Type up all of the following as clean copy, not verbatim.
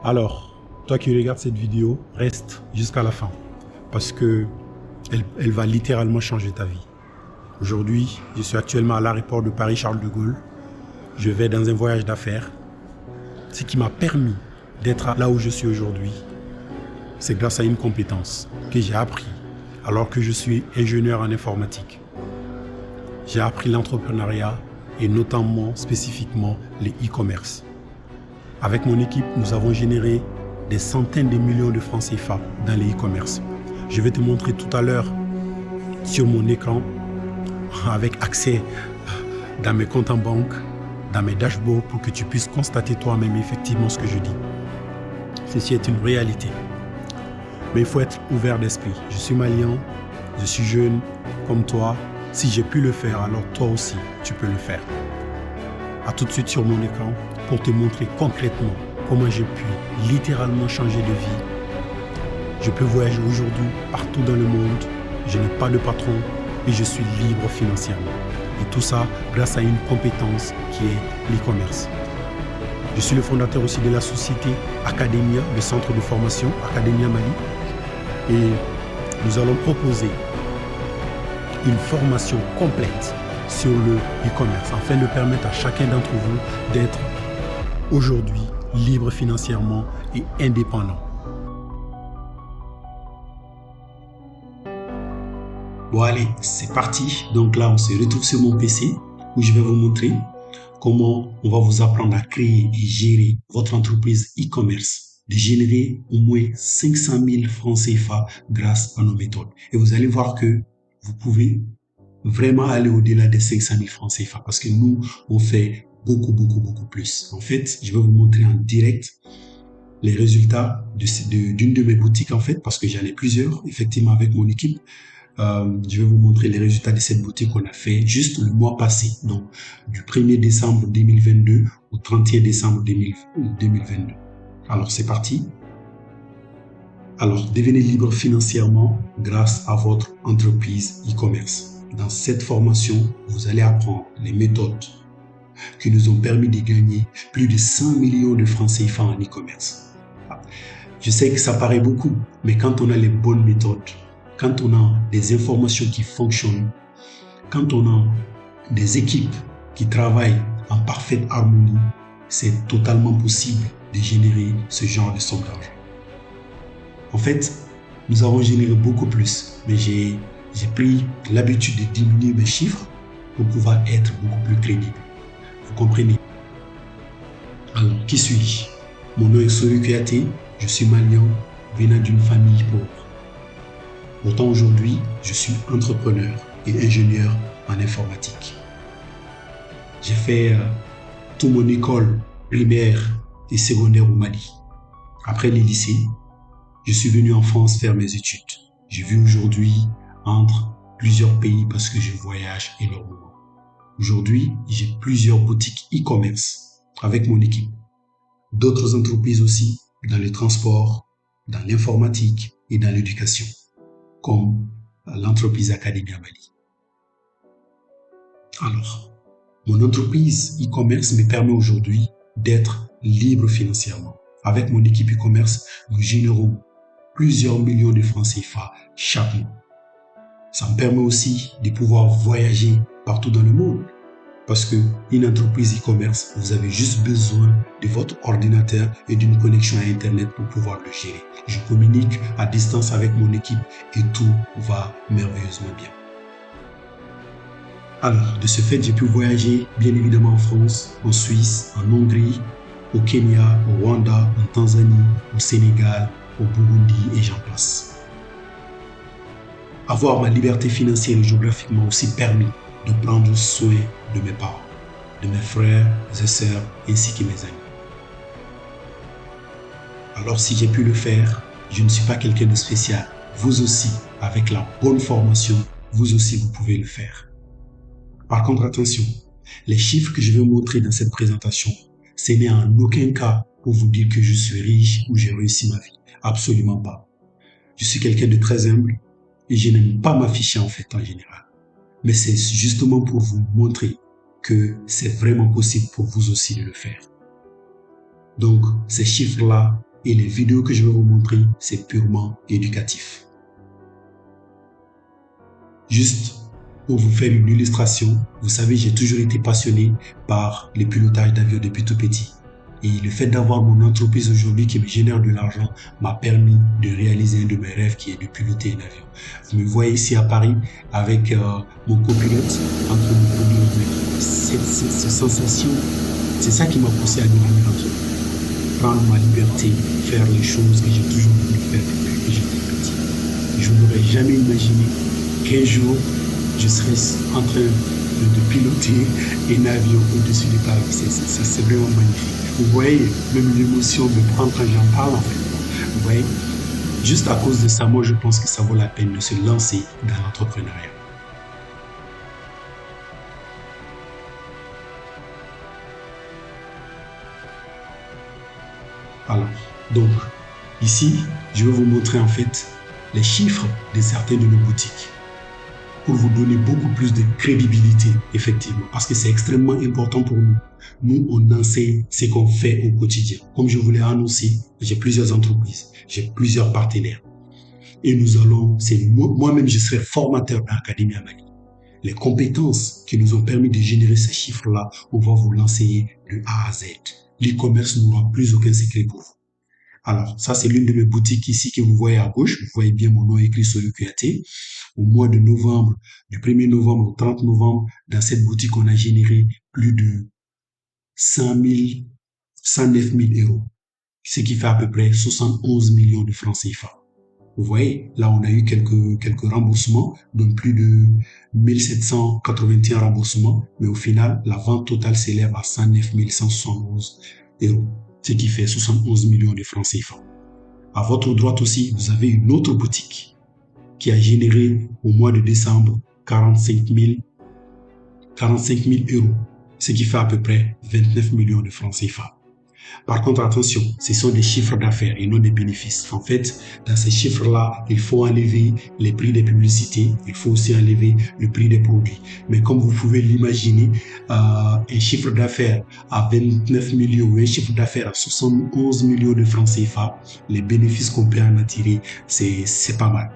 Alors, toi qui regardes cette vidéo, reste jusqu'à la fin parce que elle va littéralement changer ta vie. Aujourd'hui, je suis actuellement à l'aéroport de Paris-Charles de Gaulle. Je vais dans un voyage d'affaires. Ce qui m'a permis d'être là où je suis aujourd'hui, c'est grâce à une compétence que j'ai appris alors que je suis ingénieur en informatique. J'ai appris l'entrepreneuriat et notamment spécifiquement les e-commerce. Avec mon équipe, nous avons généré des centaines de millions de francs CFA dans les e-commerce. Je vais te montrer tout à l'heure sur mon écran, avec accès dans mes comptes en banque, dans mes dashboards, pour que tu puisses constater toi-même effectivement ce que je dis. Ceci est une réalité. Mais il faut être ouvert d'esprit. Je suis malien, je suis jeune comme toi. Si j'ai pu le faire, alors toi aussi, tu peux le faire. A tout de suite sur mon écran pour te montrer concrètement comment j'ai pu littéralement changer de vie. Je peux voyager aujourd'hui partout dans le monde. Je n'ai pas de patron et je suis libre financièrement. Et tout ça grâce à une compétence qui est l'e-commerce. Je suis le fondateur aussi de la société Academia, le centre de formation Academia Mali. Et nous allons proposer une formation complète sur le e-commerce afin de permettre à chacun d'entre vous d'être aujourd'hui libre financièrement et indépendant. Bon allez, c'est parti. Donc là, on se retrouve sur mon PC où je vais vous montrer comment on va vous apprendre à créer et gérer votre entreprise e-commerce, de générer au moins 500 000 francs CFA grâce à nos méthodes. Et vous allez voir que vous pouvez vraiment aller au-delà des 500 000 francs CFA parce que nous, on fait beaucoup plus. En fait, je vais vous montrer en direct les résultats d'une de mes boutiques en fait, parce que j'en ai plusieurs, effectivement, avec mon équipe. Je vais vous montrer les résultats de cette boutique qu'on a fait juste le mois passé, donc du 1er décembre 2022 au 31 décembre 2022. Alors, c'est parti. Alors, devenez libre financièrement grâce à votre entreprise e-commerce. Dans cette formation, vous allez apprendre les méthodes qui nous ont permis de gagner plus de 100 millions de francs CFA en e-commerce. Je sais que ça paraît beaucoup, mais quand on a les bonnes méthodes, quand on a des informations qui fonctionnent, quand on a des équipes qui travaillent en parfaite harmonie, c'est totalement possible de générer ce genre de somme d'argent. En fait, nous avons généré beaucoup plus, mais j'ai pris l'habitude de diminuer mes chiffres pour pouvoir être beaucoup plus crédible. Vous comprenez? Alors, qui suis-je? Mon nom est Sori Kouyaté, je suis malien, venant d'une famille pauvre. Pourtant, aujourd'hui, je suis entrepreneur et ingénieur en informatique. J'ai fait toute mon école primaire et secondaire au Mali. Après les lycées, je suis venu en France faire mes études. Je vis aujourd'hui entre plusieurs pays parce que je voyage énormément. Aujourd'hui, j'ai plusieurs boutiques e-commerce avec mon équipe. D'autres entreprises aussi dans le transport, dans l'informatique et dans l'éducation, comme l'entreprise Academia Mali. Alors, mon entreprise e-commerce me permet aujourd'hui d'être libre financièrement. Avec mon équipe e-commerce, nous générons plusieurs millions de francs CFA chaque mois. Ça me permet aussi de pouvoir voyager partout dans le monde. Parce qu'une entreprise e-commerce, vous avez juste besoin de votre ordinateur et d'une connexion à Internet pour pouvoir le gérer. Je communique à distance avec mon équipe et tout va merveilleusement bien. Alors, de ce fait, j'ai pu voyager bien évidemment en France, en Suisse, en Hongrie, au Kenya, au Rwanda, en Tanzanie, au Sénégal, au Burundi et j'en passe. Avoir ma liberté financière et géographique m'a aussi permis de prendre soin de mes parents, de mes frères et sœurs ainsi que mes amis. Alors si j'ai pu le faire, je ne suis pas quelqu'un de spécial. Vous aussi, avec la bonne formation, vous aussi vous pouvez le faire. Par contre, attention, les chiffres que je vais vous montrer dans cette présentation, ce n'est en aucun cas pour vous dire que je suis riche ou j'ai réussi ma vie. Absolument pas. Je suis quelqu'un de très humble et je n'aime pas m'afficher en fait en général. Mais c'est justement pour vous montrer que c'est vraiment possible pour vous aussi de le faire. Donc, ces chiffres-là, et les vidéos que je vais vous montrer, c'est purement éducatif. Juste pour vous faire une illustration, vous savez, j'ai toujours été passionné par le pilotage d'avion depuis tout petit. Et le fait d'avoir mon entreprise aujourd'hui qui me génère de l'argent m'a permis de réaliser un de mes rêves qui est de piloter un avion. Vous me voyez ici à Paris avec mon copilote en train de conduire. Cette sensation, c'est ça qui m'a poussé à devenir entrepreneur. Prendre ma liberté, faire les choses que j'ai toujours voulu faire depuis que j'étais petit. Je n'aurais jamais imaginé qu'un jour, je serais en train de piloter un avion au-dessus de Paris. C'est vraiment magnifique. Vous voyez, même l'émotion me prend quand j'en parle en fait. Vous voyez, juste à cause de ça, moi je pense que ça vaut la peine de se lancer dans l'entrepreneuriat. Alors, donc, ici, je vais vous montrer en fait les chiffres de certaines de nos boutiques, pour vous donner beaucoup plus de crédibilité, effectivement, parce que c'est extrêmement important pour nous. Nous, on enseigne ce qu'on fait au quotidien. Comme je vous l'ai annoncé, j'ai plusieurs entreprises, j'ai plusieurs partenaires. Et nous allons, moi-même, je serai formateur dans l'Académie Amali. Les compétences qui nous ont permis de générer ces chiffres-là, on va vous l'enseigner de A à Z. L'e-commerce n'aura plus aucun secret pour vous. Alors, ça, c'est l'une de mes boutiques ici que vous voyez à gauche. Vous voyez bien mon nom écrit sur le QAT. Au mois de novembre, du 1er novembre au 30 novembre, dans cette boutique, on a généré plus de 109 000 euros, ce qui fait à peu près 71 millions de francs CFA. Vous voyez, là, on a eu quelques remboursements, donc plus de 1781 remboursements, mais au final, la vente totale s'élève à 109 171 euros, ce qui fait 71 millions de francs CFA. À votre droite aussi, vous avez une autre boutique qui a généré au mois de décembre 45 000 euros, ce qui fait à peu près 29 millions de francs CFA. Par contre, attention, ce sont des chiffres d'affaires et non des bénéfices. En fait, dans ces chiffres-là, il faut enlever les prix des publicités, il faut aussi enlever le prix des produits. Mais comme vous pouvez l'imaginer, un chiffre d'affaires à 29 millions ou un chiffre d'affaires à 71 millions de francs CFA, les bénéfices qu'on peut en attirer, c'est pas mal,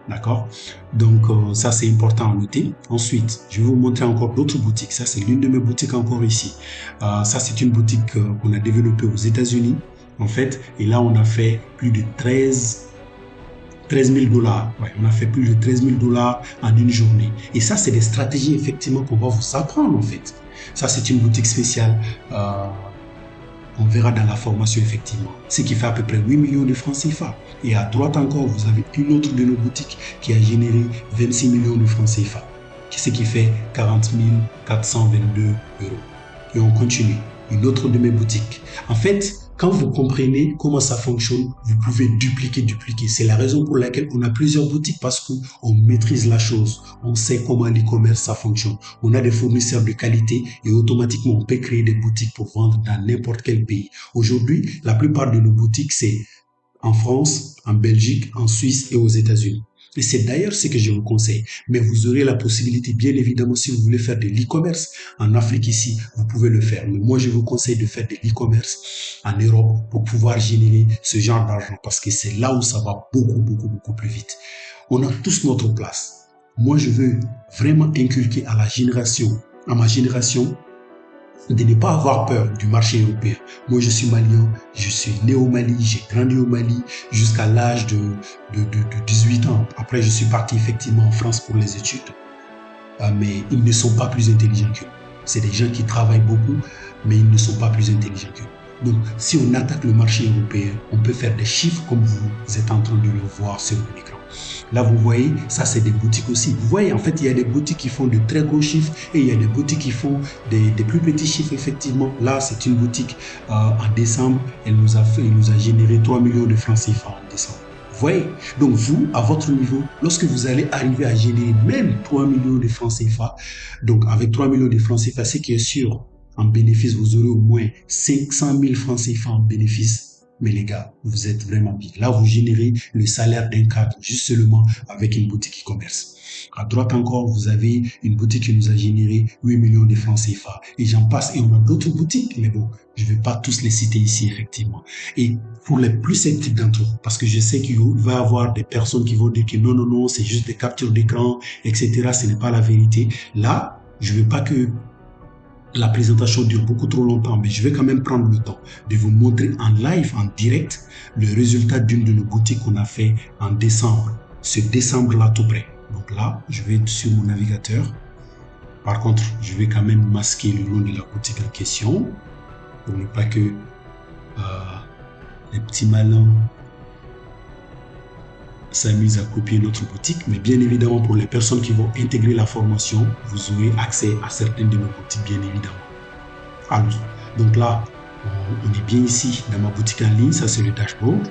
d'accord? Donc, ça, c'est important à noter. Ensuite, je vais vous montrer encore d'autres boutiques. Ça, c'est l'une de mes boutiques encore ici. Ça, c'est une boutique qu'on a développée aux États-Unis, en fait. Et là, on a fait plus de 13 000 dollars. Ouais, on a fait plus de 13 000 dollars en une journée. Et ça, c'est des stratégies, effectivement, qu'on va vous apprendre, en fait. Ça, c'est une boutique spéciale. On verra dans la formation, effectivement. Ce qui fait à peu près 8 millions de francs CFA. Et à droite encore, vous avez une autre de nos boutiques qui a généré 26 millions de francs CFA. Ce qui fait 40 422 euros. Et on continue. Une autre de mes boutiques. En fait, quand vous comprenez comment ça fonctionne, vous pouvez dupliquer. C'est la raison pour laquelle on a plusieurs boutiques, parce qu'on maîtrise la chose. On sait comment l'e-commerce ça fonctionne. On a des fournisseurs de qualité et automatiquement on peut créer des boutiques pour vendre dans n'importe quel pays. Aujourd'hui, la plupart de nos boutiques, c'est en France, en Belgique, en Suisse et aux États-Unis. Et c'est d'ailleurs ce que je vous conseille. Mais vous aurez la possibilité, bien évidemment, si vous voulez faire de l'e-commerce en Afrique ici, vous pouvez le faire. Mais moi, je vous conseille de faire de l'e-commerce en Europe pour pouvoir générer ce genre d'argent, parce que c'est là où ça va beaucoup plus vite. On a tous notre place. Moi, je veux vraiment inculquer à ma génération, de ne pas avoir peur du marché européen. Moi, je suis malien, je suis né au Mali, j'ai grandi au Mali jusqu'à l'âge de 18 ans. Après, je suis parti effectivement en France pour les études. Mais ils ne sont pas plus intelligents que nous. C'est des gens qui travaillent beaucoup, mais ils ne sont pas plus intelligents que nous. Donc, si on attaque le marché européen, on peut faire des chiffres comme vous êtes en train de le voir sur l'écran. Là, vous voyez, ça, c'est des boutiques aussi. Vous voyez, en fait, il y a des boutiques qui font de très gros chiffres et il y a des boutiques qui font des plus petits chiffres, effectivement. Là, c'est une boutique en décembre. Elle nous a généré 3 millions de francs CFA en décembre. Vous voyez? Donc, vous, à votre niveau, lorsque vous allez arriver à générer même 3 millions de francs CFA, donc avec 3 millions de francs CFA, ce qui est sûr, en bénéfice, vous aurez au moins 500 000 francs CFA en bénéfice mais les gars, vous êtes vraiment bien. Là, vous générez le salaire d'un cadre juste seulement avec une boutique e-commerce. À droite encore, vous avez une boutique qui nous a généré 8 millions de francs CFA. Et j'en passe, et on a d'autres boutiques, mais bon, je ne vais pas tous les citer ici, effectivement. Et pour les plus sceptiques d'entre vous, parce que je sais qu'il va y avoir des personnes qui vont dire que non, non, non, c'est juste des captures d'écran, etc. Ce n'est pas la vérité. Là, je ne veux pas que la présentation dure beaucoup trop longtemps, mais je vais quand même prendre le temps de vous montrer en live, en direct, le résultat d'une de nos boutiques qu'on a fait en décembre. Ce décembre-là tout près. Donc là, je vais être sur mon navigateur. Par contre, je vais quand même masquer le nom de la boutique en question pour ne pas que les petits malins s'amusent à copier notre boutique. Mais bien évidemment, pour les personnes qui vont intégrer la formation, vous aurez accès à certaines de nos boutiques, bien évidemment. Alors, donc là, on est bien ici dans ma boutique en ligne. Ça, c'est le dashboard.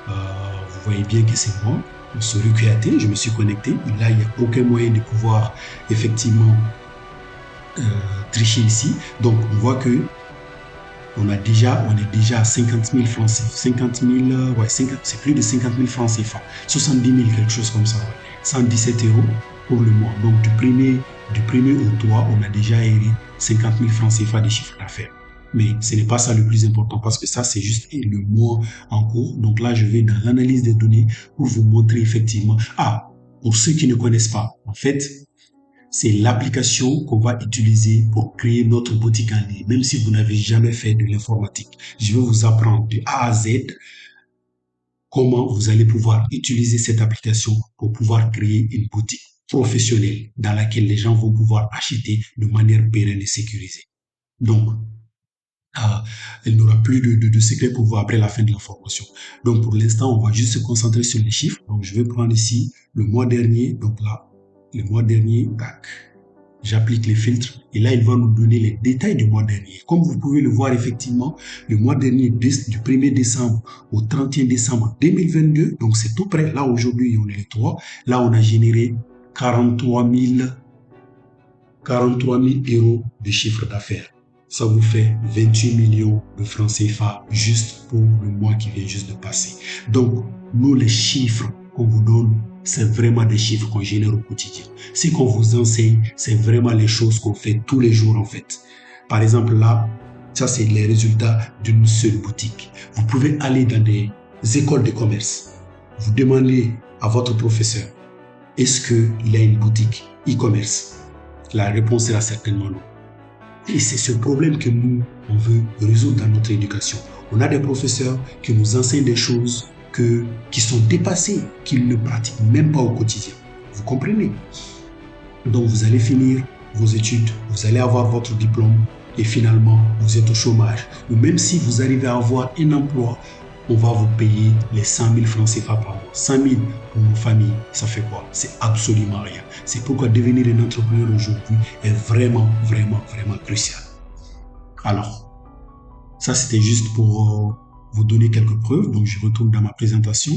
Vous voyez bien que c'est moi. Sur UQAT, je me suis connecté. Là, il n'y a aucun moyen de pouvoir effectivement tricher ici. Donc, on voit que on est déjà à 50 000 francs, 50 000, ouais, c'est plus de 50 000 francs CFA, 70 000, quelque chose comme ça, ouais. 117 € pour le mois. Donc, du premier au 3, on a déjà hérité 50 000 francs CFA de chiffre d'affaires. Mais ce n'est pas ça le plus important parce que ça, c'est juste le mois en cours. Donc là, je vais dans l'analyse des données pour vous montrer effectivement. Ah, pour ceux qui ne connaissent pas, en fait, c'est l'application qu'on va utiliser pour créer notre boutique en ligne. Même si vous n'avez jamais fait de l'informatique, je vais vous apprendre de A à Z comment vous allez pouvoir utiliser cette application pour pouvoir créer une boutique professionnelle dans laquelle les gens vont pouvoir acheter de manière pérenne et sécurisée. Donc, il n'y aura plus de secret pour vous après la fin de la formation. Donc, pour l'instant, on va juste se concentrer sur les chiffres. Donc, je vais prendre ici le mois dernier. Donc là, le mois dernier, tac. J'applique les filtres et là, il va nous donner les détails du mois dernier. Comme vous pouvez le voir, effectivement, le mois dernier, du 1er décembre au 31 décembre 2022, donc c'est tout près. Là, aujourd'hui, on est les 3. Là, on a généré 43 000 € de chiffre d'affaires. Ça vous fait 28 millions de francs CFA juste pour le mois qui vient juste de passer. Donc, nous, les chiffres qu'on vous donne, c'est vraiment des chiffres qu'on génère au quotidien. Ce qu'on vous enseigne, c'est vraiment les choses qu'on fait tous les jours en fait. Par exemple là, ça c'est les résultats d'une seule boutique. Vous pouvez aller dans des écoles de commerce. Vous demandez à votre professeur, est-ce qu'il y a une boutique e-commerce? La réponse sera certainement non. Et c'est ce problème que nous, on veut résoudre dans notre éducation. On a des professeurs qui nous enseignent des choses qui sont dépassées, qu'ils ne pratiquent même pas au quotidien. Vous comprenez? Donc, vous allez finir vos études, vous allez avoir votre diplôme et finalement, vous êtes au chômage. Ou même si vous arrivez à avoir un emploi, on va vous payer les 100 000 francs CFA par mois. 100 000 pour nos familles, ça fait quoi? C'est absolument rien. C'est pourquoi devenir un entrepreneur aujourd'hui est vraiment, vraiment, vraiment crucial. Alors, ça c'était juste pour vous donner quelques preuves. Donc, je retourne dans ma présentation.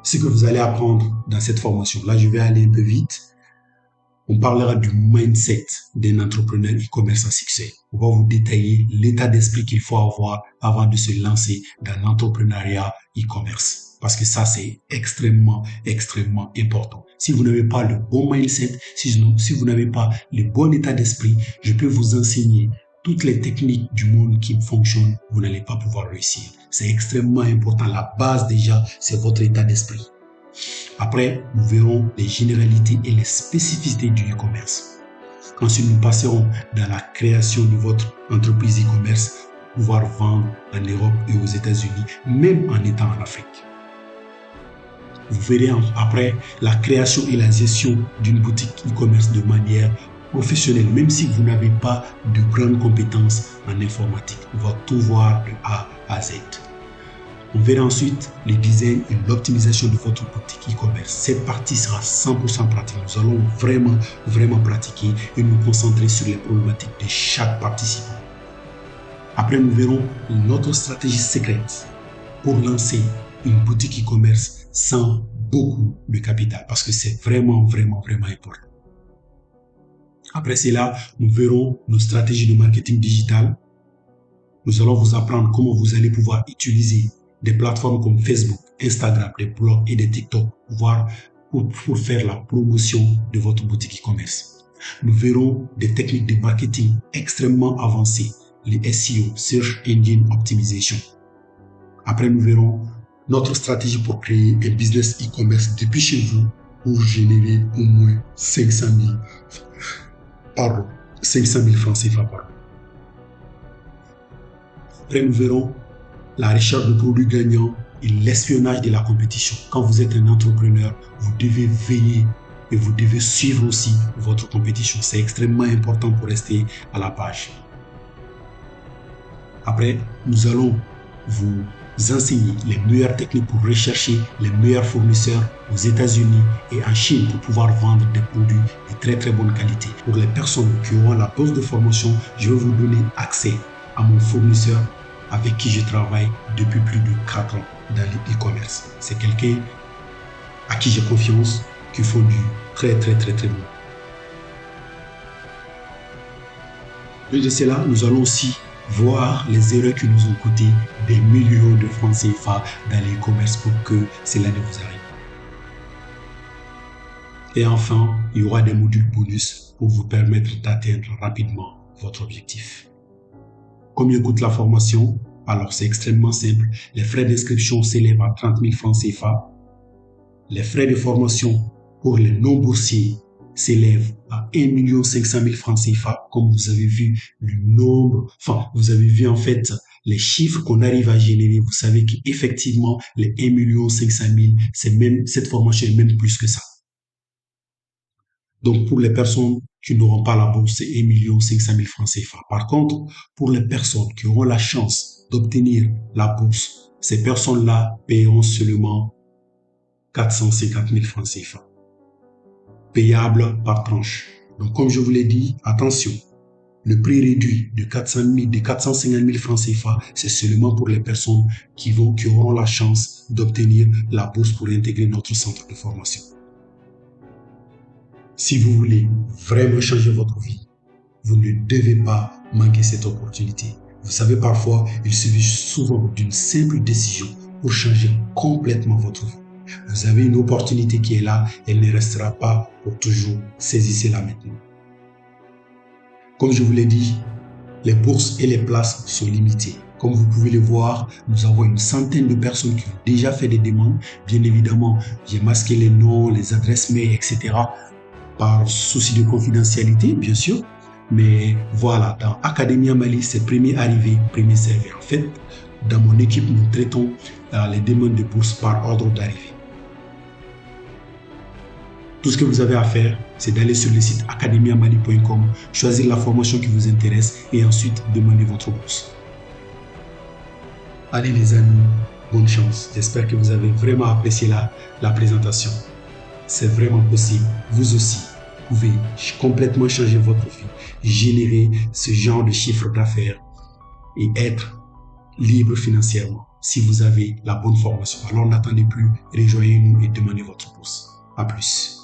Ce que vous allez apprendre dans cette formation, là, je vais aller un peu vite. On parlera du mindset d'un entrepreneur e-commerce à succès. On va vous détailler l'état d'esprit qu'il faut avoir avant de se lancer dans l'entrepreneuriat e-commerce. Parce que ça, c'est extrêmement, extrêmement important. Si vous n'avez pas le bon mindset, si vous n'avez pas le bon état d'esprit, je peux vous enseigner toutes les techniques du monde qui fonctionnent, vous n'allez pas pouvoir réussir. C'est extrêmement important. La base déjà, c'est votre état d'esprit. Après, nous verrons les généralités et les spécificités du e-commerce. Ensuite, nous passerons dans la création de votre entreprise e-commerce pour pouvoir vendre en Europe et aux États-Unis, même en étant en Afrique. Vous verrez après la création et la gestion d'une boutique e-commerce de manière professionnelle, même si vous n'avez pas de grandes compétences en informatique. On va tout voir de A à Z. On verra ensuite le design et l'optimisation de votre boutique e-commerce. Cette partie sera 100% pratique. Nous allons vraiment, vraiment pratiquer et nous concentrer sur les problématiques de chaque participant. Après, nous verrons notre stratégie secrète pour lancer une boutique e-commerce sans beaucoup de capital parce que c'est vraiment, vraiment, vraiment important. Après cela, nous verrons nos stratégies de marketing digital Nous allons vous apprendre comment vous allez pouvoir utiliser des plateformes comme Facebook, Instagram, des blogs et des TikTok pour faire la promotion de votre boutique e-commerce. Nous verrons des techniques de marketing extrêmement avancées, les SEO, Search Engine Optimization. Après, nous verrons notre stratégie pour créer un business e-commerce depuis chez vous pour générer au moins 500 000 francs CFA par an. Après, nous verrons la recherche de produits gagnants et l'espionnage de la compétition. Quand vous êtes un entrepreneur, vous devez veiller et vous devez suivre aussi votre compétition. C'est extrêmement important pour rester à la page. Après, nous allons vous enseigner les meilleures techniques pour rechercher les meilleurs fournisseurs aux États-Unis et en Chine pour pouvoir vendre des produits de très très bonne qualité. Pour les personnes qui auront la bourse de formation, je vais vous donner accès à mon fournisseur avec qui je travaille depuis plus de 4 ans dans l'e-commerce. C'est quelqu'un à qui j'ai confiance, qui font du très très très très bon. Plus de cela, nous allons aussi voir les erreurs qui nous ont coûté des millions de francs CFA dans l'e-commerce pour que cela ne vous arrive. Et enfin, il y aura des modules bonus pour vous permettre d'atteindre rapidement votre objectif. Combien coûte la formation? Alors, c'est extrêmement simple. Les frais d'inscription s'élèvent à 30 000 francs CFA. Les frais de formation pour les non-boursiers s'élèvent à 1 500 000 francs CFA. Comme vous avez vu le nombre, vous avez vu en fait les chiffres qu'on arrive à générer. Vous savez qu'effectivement, les 1 500 000, cette formation est même plus que ça. Donc, pour les personnes qui n'auront pas la bourse, c'est 1 500 000 francs CFA. Par contre, pour les personnes qui auront la chance d'obtenir la bourse, ces personnes-là paieront seulement 450 000 francs CFA, payable par tranche. Donc, comme je vous l'ai dit, attention, le prix réduit de 450 000 francs CFA, c'est seulement pour les personnes qui auront la chance d'obtenir la bourse pour intégrer notre centre de formation. Si vous voulez vraiment changer votre vie, vous ne devez pas manquer cette opportunité. Vous savez, parfois, il suffit souvent d'une simple décision pour changer complètement votre vie. Vous avez une opportunité qui est là, elle ne restera pas pour toujours. Saisissez-la maintenant. Comme je vous l'ai dit, les bourses et les places sont limitées. Comme vous pouvez le voir, nous avons une centaine de personnes qui ont déjà fait des demandes. Bien évidemment, j'ai masqué les noms, les adresses mail, etc. par souci de confidentialité, bien sûr. Mais voilà, dans Academia Mali, c'est premier arrivé, premier servi. En fait, dans mon équipe, nous traitons les demandes de bourse par ordre d'arrivée. Tout ce que vous avez à faire, c'est d'aller sur le site academiamali.com, choisir la formation qui vous intéresse et ensuite demander votre bourse. Allez les amis, bonne chance. J'espère que vous avez vraiment apprécié la présentation. C'est vraiment possible. Vous aussi pouvez complètement changer votre vie, générer ce genre de chiffre d'affaires et être libre financièrement si vous avez la bonne formation. Alors n'attendez plus, rejoignez-nous et demandez votre bourse. À plus.